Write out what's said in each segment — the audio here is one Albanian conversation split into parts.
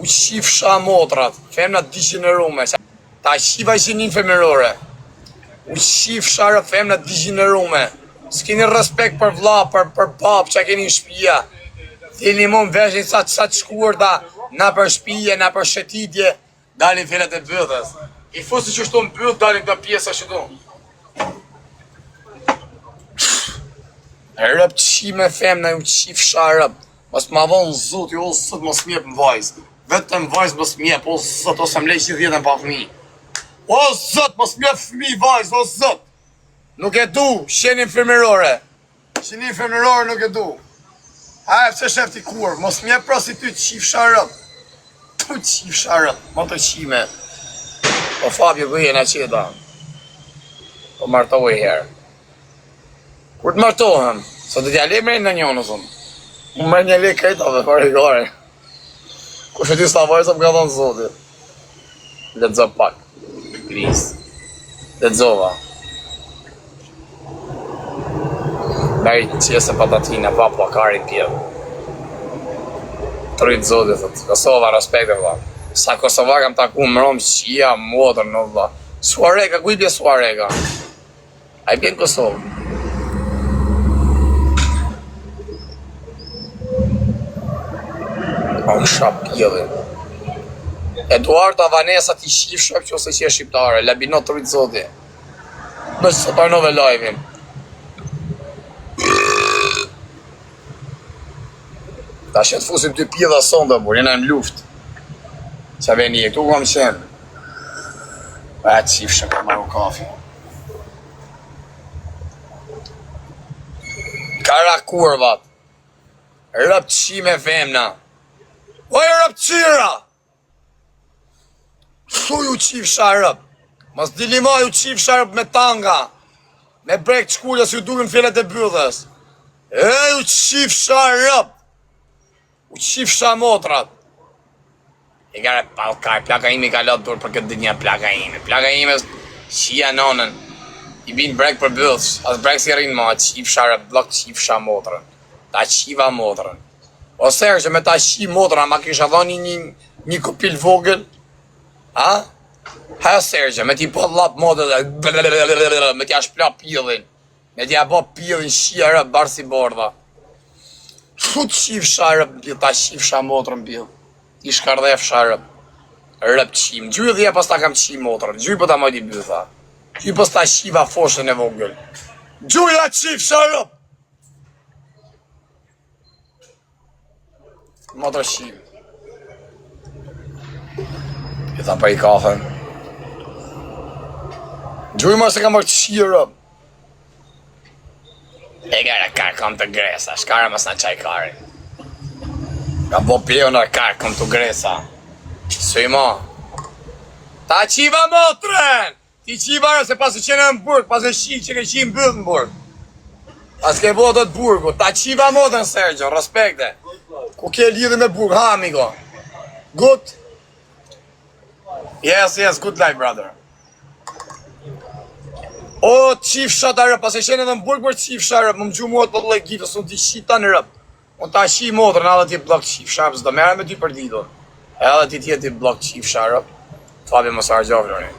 U qifsha motrat, femna degenerume. Ta qiva gjinin femerore. U qifsha rë femna degenerume. S'keni respekt për vlla, për pap, që keni në shpia. Thini mund veshin sa të shkurta, na për shpije, na për shëtitje, dalin felet e bëdhës. I fusi që shtu në bëdhë, dalin këta pjesa që tu. Rëp qime femna, u qifsha rëp. Mos ma vonë zot, jo sot mos mjep në vajzë. Vetëm vajzë mos mjep, o zot, ose më lej që dhjetën pa fëmi. O zot, mos mjep fëmi vajzë, o zot. Nuk e du, shenin femerore. Shenin femerore nuk e du. Hajë, pëse shef t'i kur, mos mjep prostitut, qif sharët. Tu qif sharët, më të qime. Po Fabio bëje në qeda. Po martohë i herë. Kur të martohem, sot të t'ja le mërë në njënë, zonë. Më mërë një le kajtave, pare i gare. Ku shëti s'ta vajzë, më ka thonë zotit. Letëzo pak, please. Letëzova. Beri qese patatina, pa plakari pjevë. Të rritë zotit, thëtë. Kosova, respekte, vla. Sa Kosova kam taku më romë qia, modër, në vla. Suarega, ku i bje Suarega? A i bje në Kosovë. Pa unë shap pjevën. Eduardo Vanessa ti shif shap që ose që e shqiptare, labinot të rritë zoti. Nëse së parnove live-in. Ta shetë fusim të pjedha sonda, bur, jena në luft. Qa veni e, këtu kam qenë. E të shif shap e maru kafi. Kara kurvat. Rëpqime femna. Oj, rëpqira! Su ju qif sharëp, mos dilima ju qif sharëp me tanga, me brek të shkullja si ju duken fjellet e bëdhës. E ju qif sharëp, u qif shamotrat. I gare palkaj, plaka imi ka lotë dur për këtë dinja plaka imi. Plaka imi qia nonën, i bin brek për bëdhës, as brek si rinë ma, qif sharëp, blok qif shamotrën, ta qiva motrën. O serë që me ta qi motrën, ma kisha dhoni një kupil vogël. Ha? Ha Sergio, me ti po lap modë dhe me t'ja shpla pillin. Me t'ja bo pillin shia rëp barë si bordha. Su t'qif sharëp bil, ta qif shamotrën bil. Ti shkardhef sharëp. Rëp qim. Gjuj dhja pas ta kam qim motrën. Gjuj po ta mojti bil, tha. Gjuj pas ta qiva foshën e vogël. Gjuj la qif sharëp. Motrë qim. I tha pa i kafen. Gjuj ma se kam bërë të shirë. E gara karë kom të gresa, shkara mas në qaj kari. Ka bo pjo në karë kom të gresa. Suj ma. Ta qiva motren! Ti qiva rë se pas e qene në burg, pas e shi që ke qi në bëllë në burg. Pas ke bo të burgu, ta qiva motren Sergio, respekte. Ku ke lidhë me burg, ha amigo. Good? Yes, good life, brother. O, qif shata rëp, pas e qenë edhe në burg për qif shata rëp, më gju muat për legjitë, së në t'i shita në rëp. Unë ta shi motrën, edhe ti blok qif shata rëp, zdo mere me ty për ditur. Edhe ti tjeti blok qif shata rëp, Fabi më sarë gjovë lëri.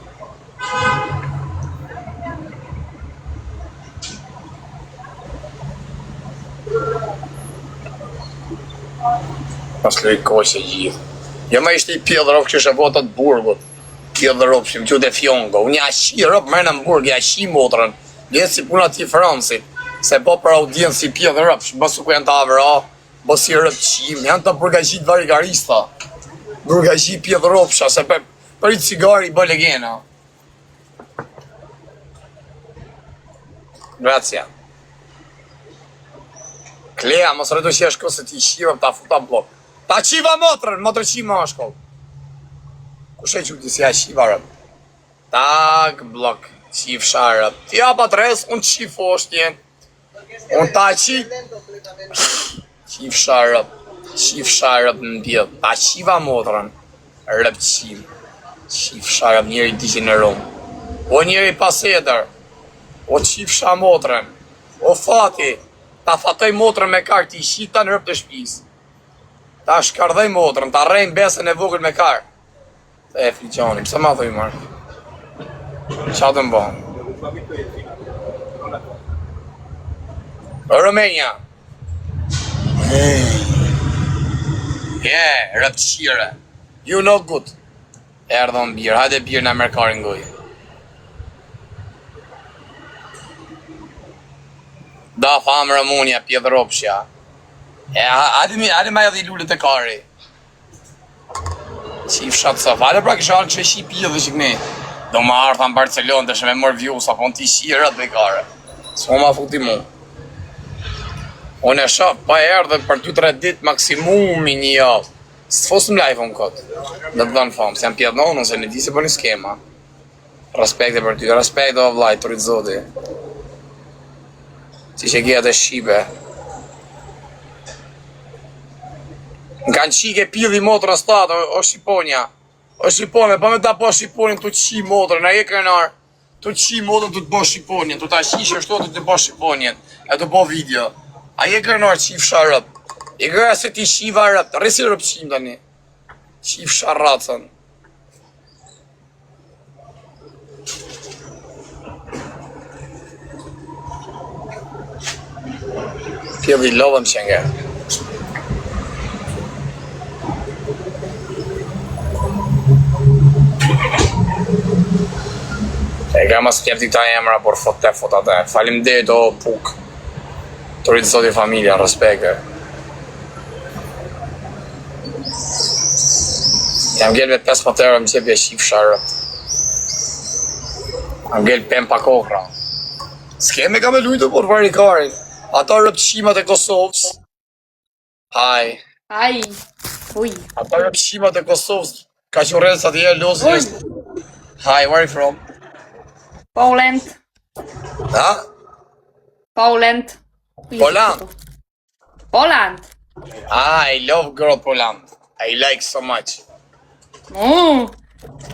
Pas lëri kohë që gjithë. Jo me ishte i pjellë rëpë që shë votat burgut. Pjellë rëpë që më që dhe fjongo. Unë ja shi rëpë mërë në burg, ja shi motrën. Ljetë si puna ti Fransit. Se po për audienë si pjellë rëpë, shë bësu ku janë të avra, bësi rëpë qim. Janë të burgajit varigarista. Burgajit pjellë rëpësha, se për i cigari i bë legena. Gracia. Klea, mos rëtu që është kësë ti shirëm, ta futa blok. Ta qiva motrën, motrë qima është kohë. Kushe që ti si a qiva rëp? Tak, blok, qif sharëp. Ti apa tres, unë qif oshtje. Unë ta qif sharëp në bjëp. Ta qiva motrën, rëp qim. Qif sharëp njeri degenerum. O njeri pasedër. O qif sha motrën. O fati. Ta fatoj motrën me kartë, ti shita në rëp të shpisë. Ta shkardhej motrën, ta rrejnë besën e vogël me karë. E fliqoni, pëse ma thuj marë? Qa të mbo? Romania. Yeah, rëpqire. You know good. Erdhon birë, hajde birë në merkarin gojë. Da famë Romunia, pjedhë ropshja. Hajde ma edhe i lullet e kari. Qif shatë sa fale, pra kisha arë që shi pjedhë që këni. Do ma arë thamë Barcelona, të shme mërë vju, sa po në ti shirët dhe kare. S'mo ma futi mu. Unë e shaf, pa erdhe për 2-3 dit maksimumi një javë. Së të fosëm live unë këtë. Dhe të dhanë famë, se jam pjetë në unë, se në di se për një skema. Respekte për ty, respekte o vlajt, të rritë zoti. Si që gjetë e shqipe. Në kanë qike pidhi motrën statë, o Shqiponja. O Shqiponja, pa me ta po Shqiponjën të qi motrën, a je krenar. Të qi motrën të bo Shqiponjën, të ta qishë shto të bo Shqiponjën, e të bo video. A je krenar qif sharëp. I gërë se ti shiva rëp, të resi rëp qim të një. Qif sharacën. Pjedhi lovëm që nga. E ka mas pjefti ta emra, por fot atë. Falim dhe do puk. Të rritë zoti familja, respekte. Jam gjelë me 5 euro më qepje shqip sharët. Jam gjelë 5 pa kokra. S'keme ka me lujtë, por varikarin. Ata rëpqimat e Kosovës. Hi. Hi. Uj. Ata rëpqimat e Kosovës. Ka që rrëtë sa t'je lozi. Hi, where are you from? Poland. Ha? Poland. Poland. Poland. I love girl Poland. I like so much.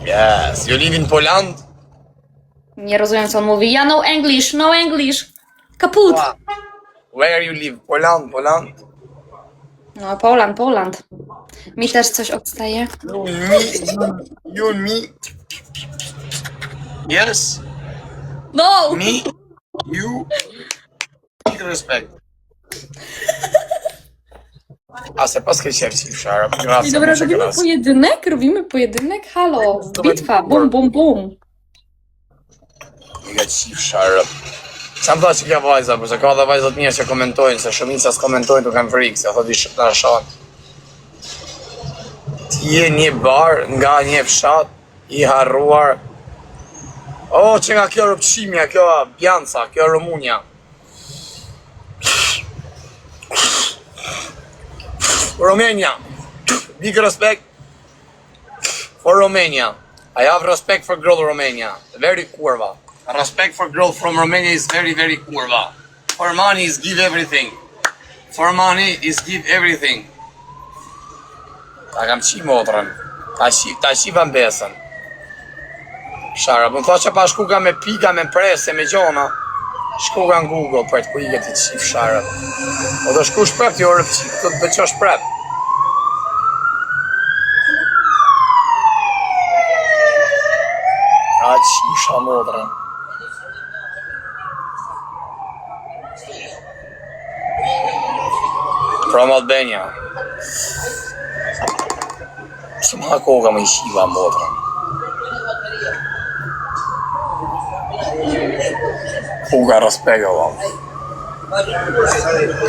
Yes, you live in Poland? Nie rozumiem, co on mówi. Ja no English, no English. Kaput. Wow. Where you live? Poland, Poland? No, Poland, Poland. Mi też coś odstaje. You and me? Yes? No! Me? You? Big respect. A se pas ke qef qif sharë, I dobra, robimy pojedynek? Robimy pojedynek? Halo, bitwa, bum, bum, bum. I ka qif sharë. Qa më tha që kja vajza, përse ka dhe vajzat mija që komentojnë, se shumica s'komentojnë të kanë frikë, se thot i shqip në shanë. Ti je një barë nga një fshat, i harruar. O, që nga kjo rëpqimja, kjo Bjanca, kjo Romunia. Romania. Big respect for Romania. I have respect for girl Romania. Very kurva. Respect for girl from Romania is very, very kurva. For money is give everything. For money is give everything. Ta kam qi motrën. Ta qiva mbesën. Shara, më tha që pa shkuka me pika, me prese, me gjona. Shkuka në Google për të ku i këti qif sharët. O të shku shprep të orë qif, të të bëqo shprep. A qif sha motrën. From Albania. Së ma koka më i shiva motrën. Puga respect,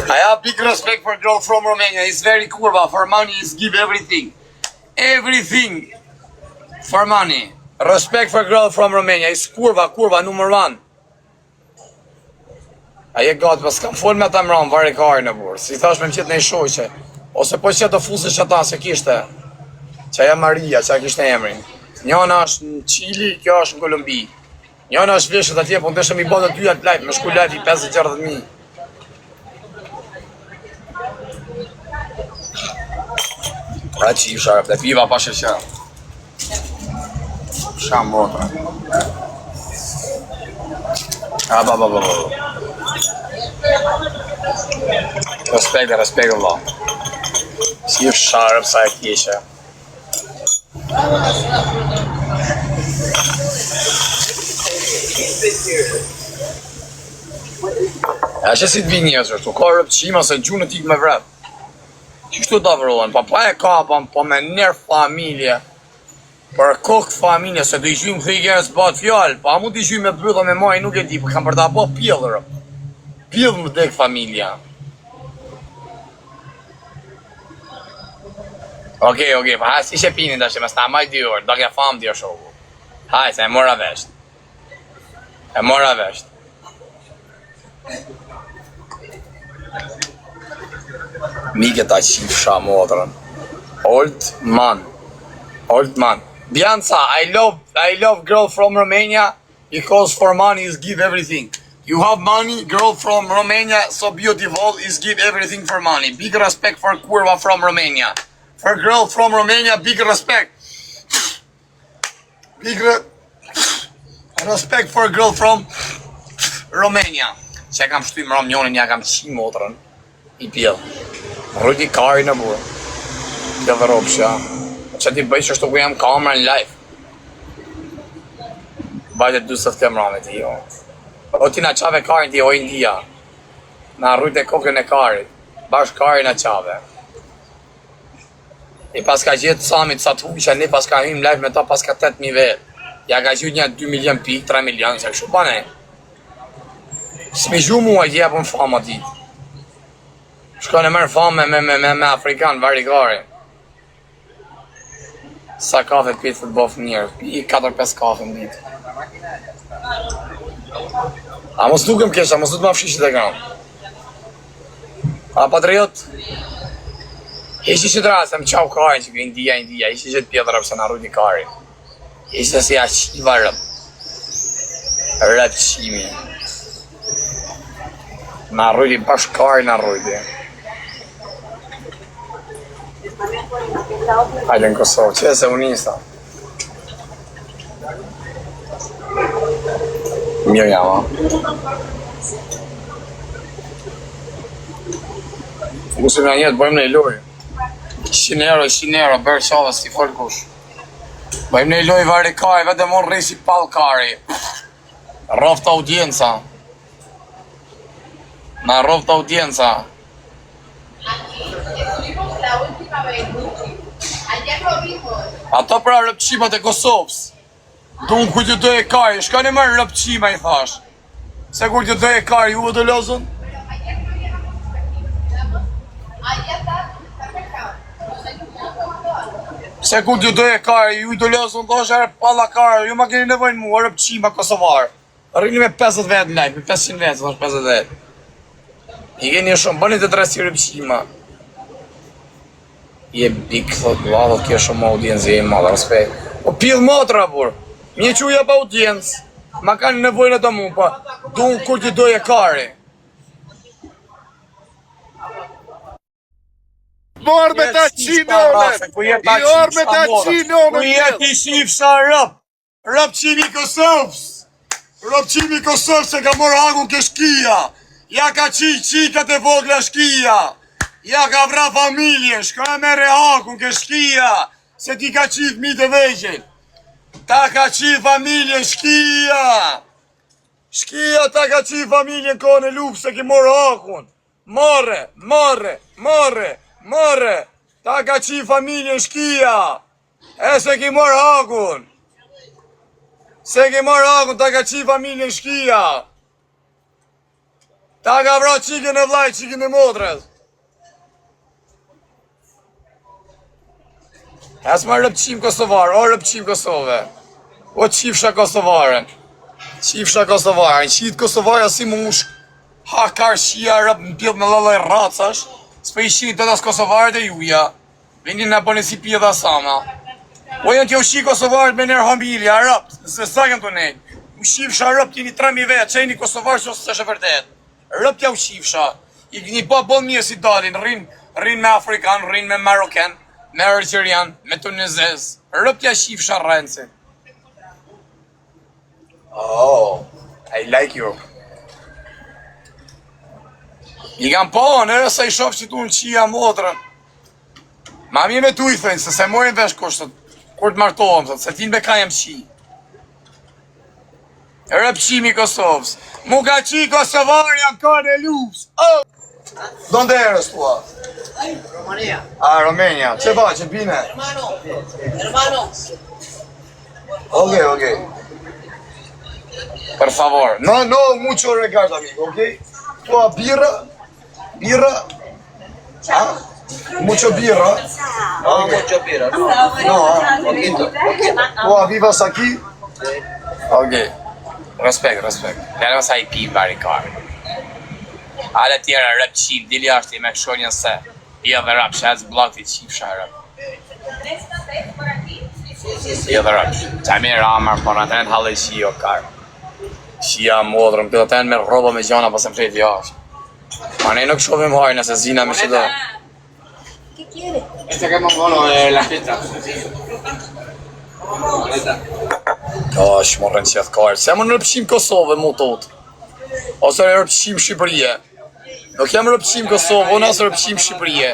I have big respect for girl from Romania. It's very kurva. For money is give everything. Everything. For money. Respect for girl from Romania. It's kurva number 1. A je gati, pas kam fol me ta mram, vari kari në burë. Si thash me më qitë në i shoqe. Ose po që të fusë që ta se kishte. Që aja Maria, që aja kishte emrin. Njona është në Qili, kjo është në Kolumbi. Njona është veshët atje, po në të shëm i bëtë të dyja të lajtë, me shku lajtë i 50-60.000. Pra që i sharëp, dhe piva pa sheqera. Sham botra. Ba. Respekt, Allah. Qif sharp sa e kishe. E që si t'vi njëzër, tu ka rëpqima se gjunë t'ik me vrep. Qështu të vërojnë, pa e kapan, pa me nërë familje, për kokë familje, se do i gjymë këtë i gjerë së batë fjallë, pa mu t'i gjymë me bëdha me maj, nuk e di, për kam për ta bo pjellë, pjellë më dekë familja. Okej, pa hajë si që pinin të që me sta maj 2 orë, do ke famë t'jo shoku. Hajë, se e mora vesht. Mike ta qifsha motrën. Old man. Bianca, I love girl from Romania because for money is give everything. You have money, girl from Romania, so beautiful, is give everything for money. Big respect for kurva from Romania. For girl from Romania, big respect. Respect for girl from Romania. Që kam shtu i më ramjonin, ja kam qi motrën. I pjell. Rrujti kari në burë. Dhe dhe ropëshja. Që ti bëjsh është të ku jam kamera në live. Bajte 20 kamera me ti, jo. O ti na qave karin ti, o India. Na rrujte kokën e karit. Bash karin na qave. I pas ka gjithë samit sa të huqja, ne pas ka him live me ta pas ka 8.000 vetë. Ja ka gjithë një 2 milion pik, 3 milion, se kështu pa ne. S'mi gju mua i jepën fama dit. Shkon e mërë fame me Afrikan, varikari. Sa kafe pitë të bof njërë, pi 4-5 kafe në ditë. A mos dukem kesha, mos du të ma fshishit e kam. A patriot? Ishte që të rrasë, më qau karin që India, ishte që të pjetër pëse në rrujti karin. Ishte si a qiva rëpqimi. Në rrujti bashkë karin në rrujti. Hajde në Kosovë, që e se unista? Mirë jam, a? Musim në jetë, bëjmë në i lojë. 100 euro, bërë qallës, ti folë kush. Bëjmë në i lojë vari kari, vete mon rrisi pal kari. Roft audienca. Na roft audienca. Ato pra rëpqimat e Kosovës. Dunë ku t'ju do e kari, shka në mërë rëpqima i thash. Se kur t'ju do e kari, ju vë të lozën? Se kur t'ju do e kari, ju i do lozën, do është e palla kari, ju ma keni nevojnë mua, rëpqima Kosovarë. Rrini me 50 vetë në live, me 500 vetë, do është 50 vetë. I keni shumë, bëni të dresi rëpqima. Je big, thot, lado, kje shumë audiencë, je i madhe, respekt. O pillë motra, bur. Mje që uja pa audiencë. Ma kanë nevojnë të mu, pa. Dunë kur t'i doj e kari. Morë me ta qinonët! I orë me ta qinonët! Ku jeti shifësha rëp. Rëpqimi Kosovës. Rëpqimi Kosovës se ka morë hagun ke shkia. Ja ka qikat e vogla shkia. Ja ka vra familje, shka me rehakun ke shkia, se ti ka qif mi të veqen. Ta ka qif familje shkia. Shkia ta ka qif familje në kone lupë se ki morë hakun. More. Ta ka qif familje shkia. E se ki morë hakun. Ta ka qif familje shkia. Ta ka vra qikën e vlaj, qikën e motrës. As ma rëpqim Kosovarë, o rëpqim Kosove. O qifsha Kosovaren. Qitë Kosovarja si mush. Ha karshia rëp në pjellë në lëllë e racash. S'pe i qitë të das Kosovarët e juja. Vini në bëni si pjellë dhe sama. O janë t'jo shi Kosovarët me nërë hamilja rëp. Se sa janë të nejnë. U qifsha rëp t'jeni 3.000 vetë, që jeni Kosovarë që ose është e vërdet. Rëp t'ja u qifsha. I një po bon mirë si dalin, rrin me Afrikan, rrin me Maroken. Me Algerian, me Tunizez, rëpja shifësha rënësi. Oh, I like you. I kam po, nërë sa i shofë që tu në qia motrën. Ma mi me tu I thënë, se morin vesh kushtët. Kur të martohem, thot, se tin me ka jem qi. Rëpqimi Kosovës. Mu ka qi Kosovar janë ka në lufës. Oh! Donde eres tua? Romania. Ah, Romania. Che va, che bine? Hermano. Ok. Per favor. No, mucho regalo, amigo, ok? Tua birra? Ah? Mucho birra? No, mucho birra. No, Poquito. Tua vivas aquí? Ok. Respekt. Lërë sa I pi bari karë. Ale tjera rëp qip, dili ashtë I me këshonjën se. I edhe rap, shetës blok t'i qip shë rëp. I edhe rap. Qaj mi ramër, por në të në halë I shio karë. Shia modrën, këtë të në me roba me gjana pas e më shejt jashtë. Ma ne nuk shovim hajë nëse zina me shëdo. Esta que hemos bueno la fiesta. Ka është morën qëtë karë. Se më në rëpshim Kosovë, mu totë. Ose në rëpshim Shqipërije. Nuk jam rëpshim Kosovë, unë asë rëpshim Shqipërije.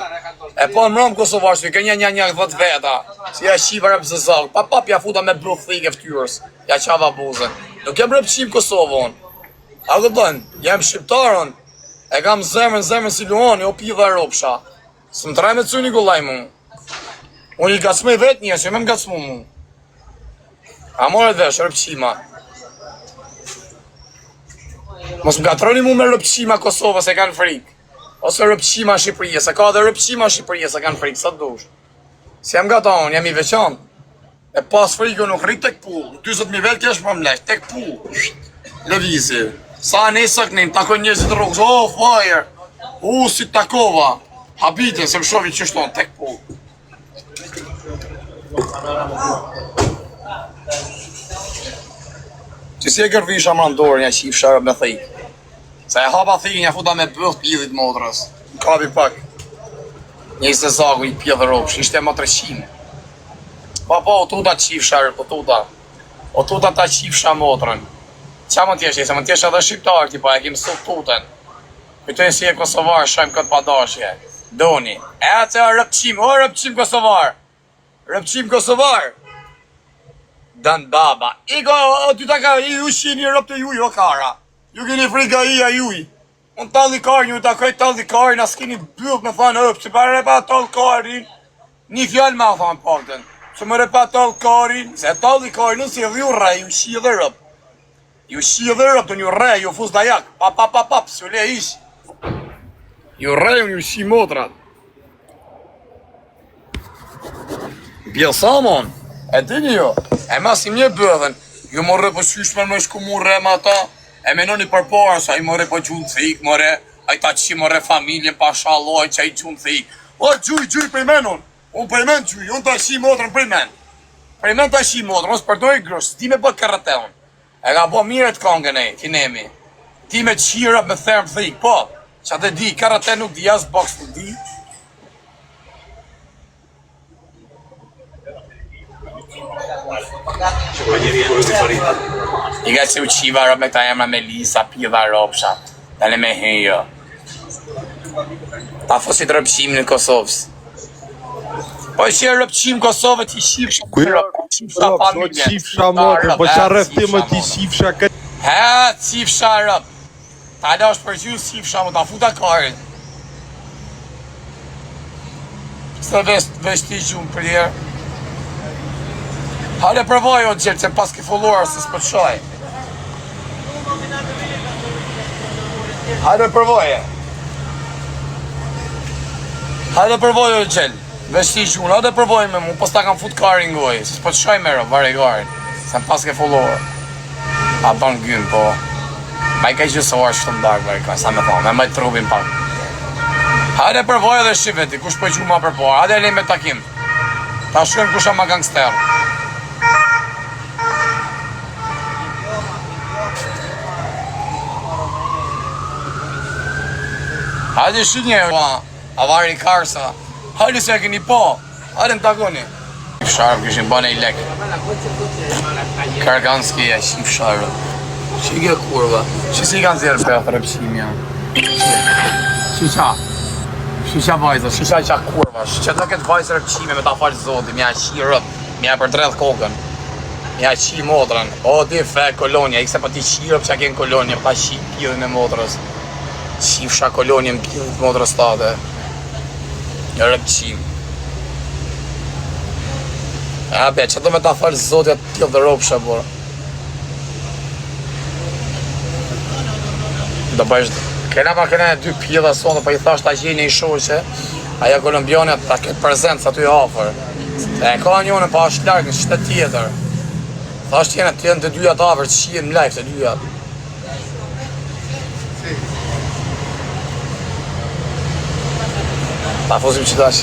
E po në rëmë Kosovarë, që kënja një 10 veta. Si ja Shqipa rëpë zëzak. Pa ja futa me bruthik e ftyrës. Ja qava buzën. Nuk jam rëpshim Kosovë, unë. A këtë dënë, jam shqiptarën. E kam zemrën si luoni, o pi dhe ropsha. Së më traj me cu Nikolaj mu. Unë I gacmej vetë një, që me më gacmu mu. A moret vesh, rëpqima. Mos më gatroni mu me rëpqima Kosovë se kanë frikë. Ose rëpqima Shqipërije, se ka dhe rëpqima Shqipërije se kanë frikë, sa të dush. Si jam gata unë, jam I veçantë. E pas frikë nuk rrit tek pull. Në 20.000 vetë kesh më mlesh, tek pull. Lëvizi. Sa nesëk njëm, takon njëzit rrugës, oh, fire. Si takova. Habite, se më shovi që shtonë, tek pull. Që si e kërvisha më ndorë një qif sharëp me thikë. Se e hapa thikë një futa me bëth pjidhit modrës. Në kapi pak. Një se zagu I pjedhë ropsh, ishte më 300. Po, o tuta qif sharëp, o tuta ta qif shamodrën. Qa më tjeshe, se më tjeshe edhe shqiptarë, tipo, e kim sot tutën. Këtojnë si e Kosovarë, shajmë këtë padashje. Doni. E atë e rëpqim Kosovarë. Rëpqim Kosovarë. Dan baba. Ty ta ka, ju shini rëp të juj, o kara. Ju keni frika a juj. Unë talli karë, ju ta kaj talli karë, na s'keni bëllë me thanë ëpë, që pa repa talli karin. Një fjallë ma thanë pakten. Që më repa talli karin, se talli karin nësë i dhju rej, ju shi dhe rëp. Ju shi dhe rëp të një rej, ju fus dajak. Pap, s'ju le ish. Ju rej, ju shi motrat. Bjelsamon. E dini jo, e masim një bëdhen, ju more po shyshme me shku mu re ma ta, e menoni për parë, sa I more po gjunë thik, more, a I ta që more familje pa shaloj që a I gjunë thik. O, gjuj, përmenon, unë përmen gjuj, unë ta shi motrën përmen ta shi motrën, unë s'përdoj grës, ti me bët karateon, e ka bo mire të kongën e, kinemi, ti me qira me thermë thik, po, që atë di, karate nuk di, as box nuk di. I ka që u qiva rëp me këta emra me Lisa, pidha ropsha, dale me hejo. Ta fosit rëpqim në Kosovës. Po që rëpqim Kosovë ti shifsha Shifsha familje. Shifsha motër, po që rëfti më ti shifsha këtë. He, shifsha rëp. Ta da është përgju shifsha më ta futa karin. Se veshti gjumë për jerë. Hale përvoj o gjelë, që pas ke folluar se s'po të shoj. Hale përvoje. Hale përvoj o gjelë, veshti gjumë, hale përvoj me mu, pas ta kam fut karin goj, se s'po të shoj me rë, vari karin, se pas ke folluar. A ban gymë, po. Ma I ka gjësoar që të ndarë, vari karin, sa me thonë, me majtë trupin pak. Hale përvoj edhe shqiveti, kush po gjumë ma përpora, hale lej me takim. Ta shkojmë kusha ma gangsterë. Hajde shi një, avari karsa. Hajde se e keni po. Hajde në takoni. Sharp këshin bëne I lek. Karganski e shif sharp. Shike kurva. Shi si kanë zjerë për atë rëpshim janë. Shi qa. Shisha vajzë, shisha qa kurva, që të këtë vajzë rëpqime me ta falë zoti, mja qi rëp, mja për dredh kokën, mja qi motrën, o di fe kolonja, ikse pa ti qi rëp që kenë kolonja, pa qi pjidhin e motrës, qifsha kolonja në pjidhin motrës tate, një rëpqim. A be, që do me ta falë zoti atë pjidh dhe ropsha, por. Do bëjsh kena pa kena 2 pjidha sonë, pa i thash ta gjeni i shoqe, aja kolombiane ta ketë prezencë aty afer. E ka njone pa është larkë në qytet tjetër. Thash tjene të jenë të dyja të afer, që qien në live të dyja. Ta fosim që tash.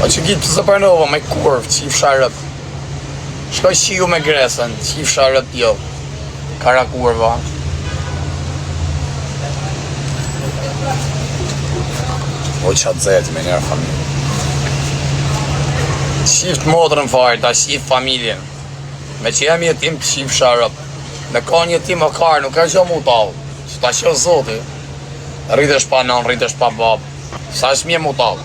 Po që gitë pësë përnova me kurvë, qif sharët. Shkoj qiu me gresën, qif sharët jo. Kara kurva. O qatë zetë me njerë familje. Qift motrën fare, ta qift familjen. Me që jam jetim qif sharëp. Me ka një jetim o karë, nuk ka gjë mu talë. Që ta qo zoti. Rritesh pa non, rritesh pa bab. Sa është mje mu talë.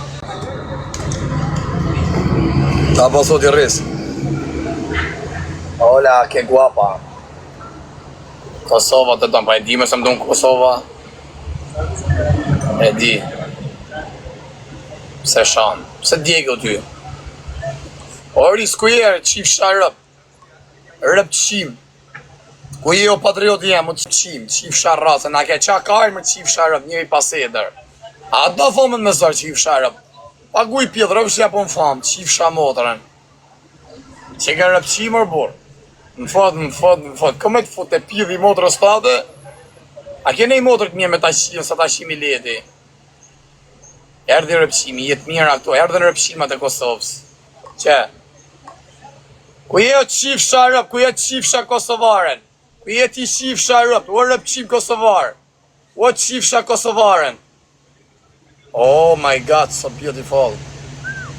Ta po sot i rrisë. Hola, que guapa. Kosova të tonë, pa e di me se më dunë Kosova. E di. Pse shanë, pse djegë ty. Oris, ku je, qif sharëp. Rëp qim. Ku je o patrioti jam, o qim, qif sharëp. Se na ke qa karë më qif sharëp, njëri pas eder. A do fomën me zërë qif sharëp. Paguj pjedhë, rëvë që ja po më famë, qif shamotrën. Që ke rëp qim orë burë. Më fot, këmë të fut e pjidh i motrës tate? A kene i motrët mje me ta qimë, sa ta qimi leti? Erdi rëpqimi, jetë mira këto, erdi në rëpqimat e Kosovës. Që? Ku je o qif sharëp, ku je qif sha Kosovaren? Ku je ti qif sharëp, u rëpqim Kosovar? U qif sha Kosovaren? Oh my god, so beautiful.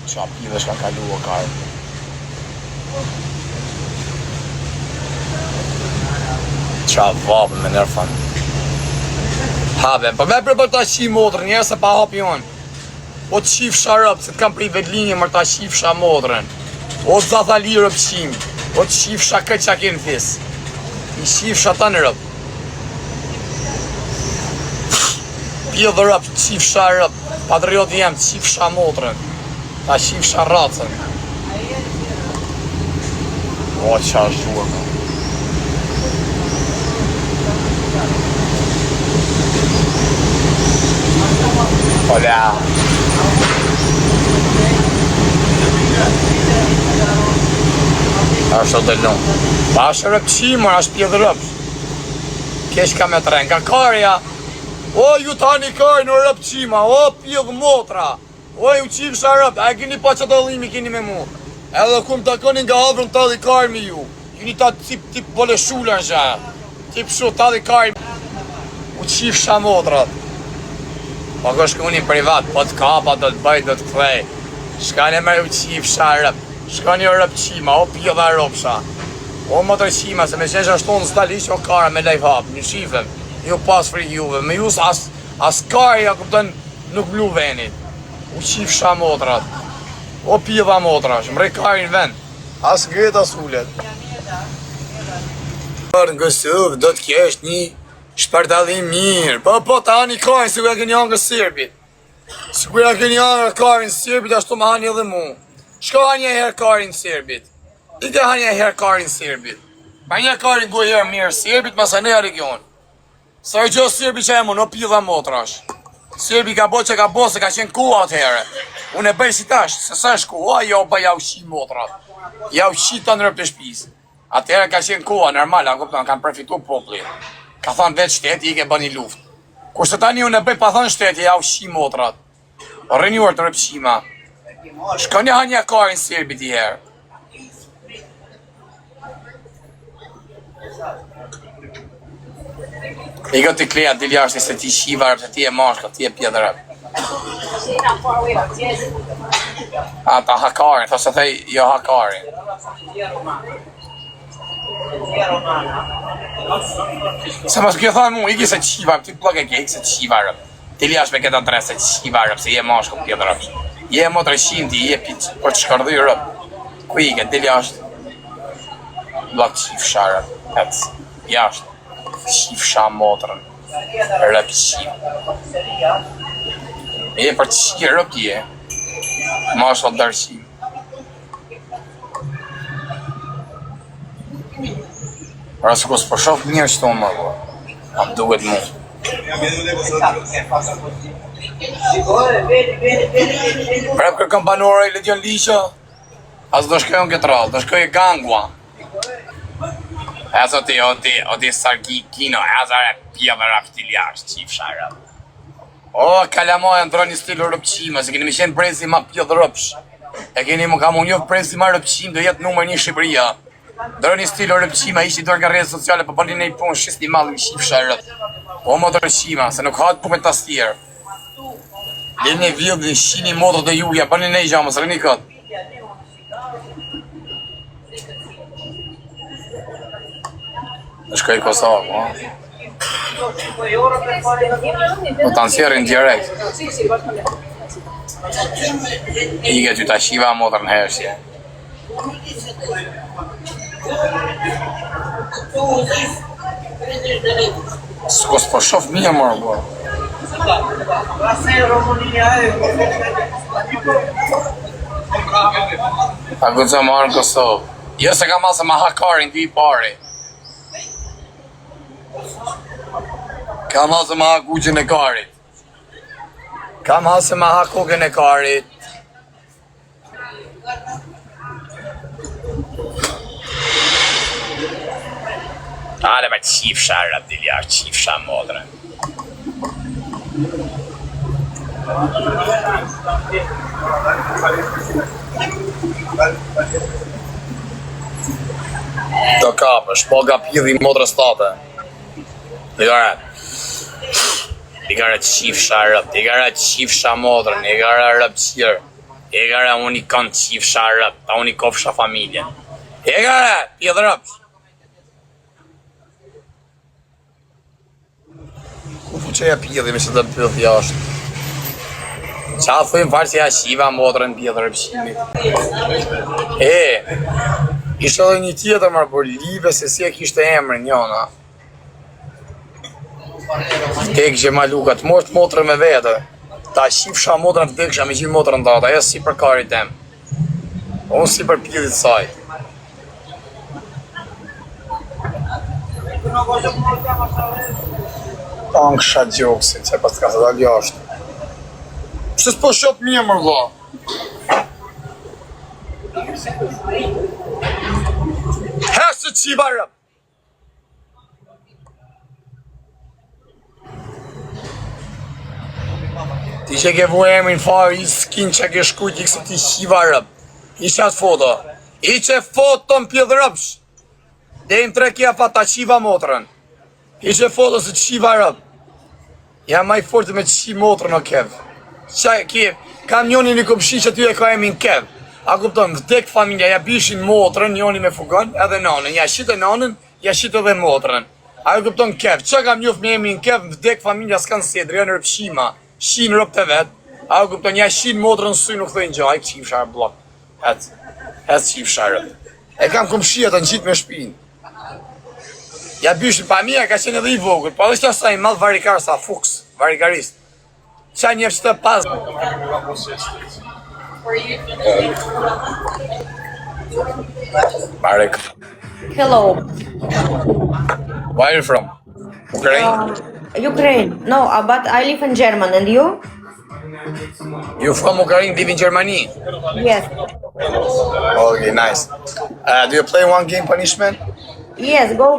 Qa pjidhë shka kalu o karë. Qa vabën me nërë fanë. Habe, për me për ta qi motrën, njerë se pa hapi onë. O të qif sharëp, se të kam pri vedlinje mërë ta qif sha motrën. O të zathali rëp qim. O të qif sha këtë qa kenë fisë. I qif sha ta në rëp. Pjë dhe rëp, qif sha rëp. Patrioti jem, qif sha motrën. Ta qif sha racën. O, qa është duar. Hola. Ashtë të lënë. Pa është rëpqimër, është pjedhë rëpsh. Kesh ka me tren, ka karja. O, ju tani karjë në rëpqima, o, pjedhë motra. O, ju qifë sha rëpë, a e kini pa që të dhimi kini me mu. Edhe kum të koni nga avrën të adhi karjë me ju. Kini ta tip bole shula në shë. Tip shu të adhi karjë. U qifë sha motrat. Po kështë këni privat, po të kapa, do të bëjt, do të këthej. Shkani me u qif sharëp, shkani o rëpqima, o pjodha ropsha. O më të qima, se me qenë ashtonë së talish o kara me lejf hap, një shifem, ju pas fri juve, me just as kari ja këpëtën nuk blu venit. U qif sha motrat, o pjodha motrash, mrej kari në vend, as ngret as ullet. Në Kosovë do të kesh një shpërdalim mirë, po ta hani karin si ku ja keni angër Serbit. Si ku ja keni angër karin Serbit, ashtu më hani edhe mu. Shko hani e herë karin Serbit. Ike hani e herë karin Serbit. Pa një karin ku e herë mirë Serbit, masa ne region. Sa e gjo Serbit që e mu, në pidha motrash. Serbit ka bo që ka bo, se ka qenë kua atëhere. Unë e bëj si tash, se sa është kua, ja u bëj ja u shi motrat. Ja u shi të nërëp të shpisë. Atëhere ka qenë kua, normal, kanë përfitu popli. Ka thonë vetë shteti, i ke bëni luft. Kurse tani unë e bëj pa thonë shteti, ja u shi motrat. Rënjuar të rëpshima. Shkoni hanja karin Serbit i herë. I këtë të kleja të ljashtë, se ti shiva rëpë, se ti e mashka, ti e pjedë rëpë. A ta hakarin, thosë thej jo hakarin. Se mos kjo thonë mu, iki se qiva, ty plok e ke, iki se qiva rëp. Ti li ashtë me këta tre se qiva rëp, se je mashkull pjetë rëp. Je motre shimti, je pitë, për të shkardhy rëp. Ku i ke, ti li ashtë. Blok qif sharëp, etës, jashtë. Qif sha motrën, rëp qif. Je për të qi rëp je. Mashkull dërshim. Pra se kus për shof mirë që tonë më bërë. Am duhet mu. Prep kërkëm banore i Ledion Lisha, as do shkojnë këtë rallë, do shkojnë gangua. As o ti sargi kino, as are pjeve raftil jashtë, qif sharë. O, kalamoj, ndro një stilë rëpqime, se keni mi qenë presi ma pjeve rëpsh. E keni mu kam unë presi ma rëpqime, do jetë numër 1 Shqipëria. Dërë një stilë o rëpqima, ishi dorë nga rrezë sociale, për përni nej punë, shisë një malë, shqip shërët. O, më të rëqima, se nuk hatë pume të stjerë. Dhe një vjëllë dhe shini modrë dhe juja, përni nej gjamë, së rëni këtë. Në shkoj Kosovë, o. Do të ansjerin direkt. Ike ty ta shiva modrë në hershje. S'kos po shof mirë mërë, bërë. A këtë të marë në Kosovë. Jo se ka masë ma hakarin të i pari. Ka masë ma hakuqën e karit. Ka masë ma hakukën e karit. Ale me qif sharë Abdiljar, qif sharë modrën. Do kapësh, po ga pjidhi modrës tate. Digare qif sharë, digare qif sharë modrën, digare rëp qirë. Digare unë i kanë qif sharë rëp, ta unë i kofsha familjen. Digare, pjidhë rëpsh. Ku fu që ja pjidhi me që të pjidhi jashtë? Qa thujmë farë që ja shiva modrën pjidhë rëpshimi? Ishte edhe një tjetër marë, por live se si e kishte emrin njona. Vdekshje malukat, mosht motrën me vete. Ta shifsha motrën vdekshja me gjithë motrën të ata, e si për karit tem. Unë si për pjidhit saj. Tanë kësha gjoksin, që pas të ka se dalë jashtë. Pse s'po shop mje mërë vla? Hesë qiva rëp! Ti që ke vu emrin farë, i s'kin që ke shkujt i kësë ti qiva rëp. I qatë foto. I që foto në pjëdhë rëpsh. Dhe im tre kja pa ta qiva motrën. I që foto se qiva rëp. Ja maj fortë me qi motrën o kev. Qaj kev, kam njoni një këpshi që ty e ka emin kev. A kupton, vdek familja, ja bishin motrën, njoni me fugon, edhe nanën. Ja shite nanën, ja shite edhe motrën. A kupton kev, që kam njof me emin kev, vdek familja s'kan sedri, janë rëpshima. Shin rëp të vetë, a kupton, ja shin motrën sy nuk thëjnë gjaj, qif sharë blok. Het qif sharë. E kam këmshia të në qitë me shpinë. Ja byshin pa mija, ka qenë edhe i vogër, po edhe që asaj madhë varikar sa fuks, varikarist. Qa njef që të pas. Barik. Hello. Where are you from? Ukraine? Ukraine. No, but I live in Germany. And you? You from Ukraine, live in Germany? Yes. Okay, nice. Do you play one game punishment? Yes, go.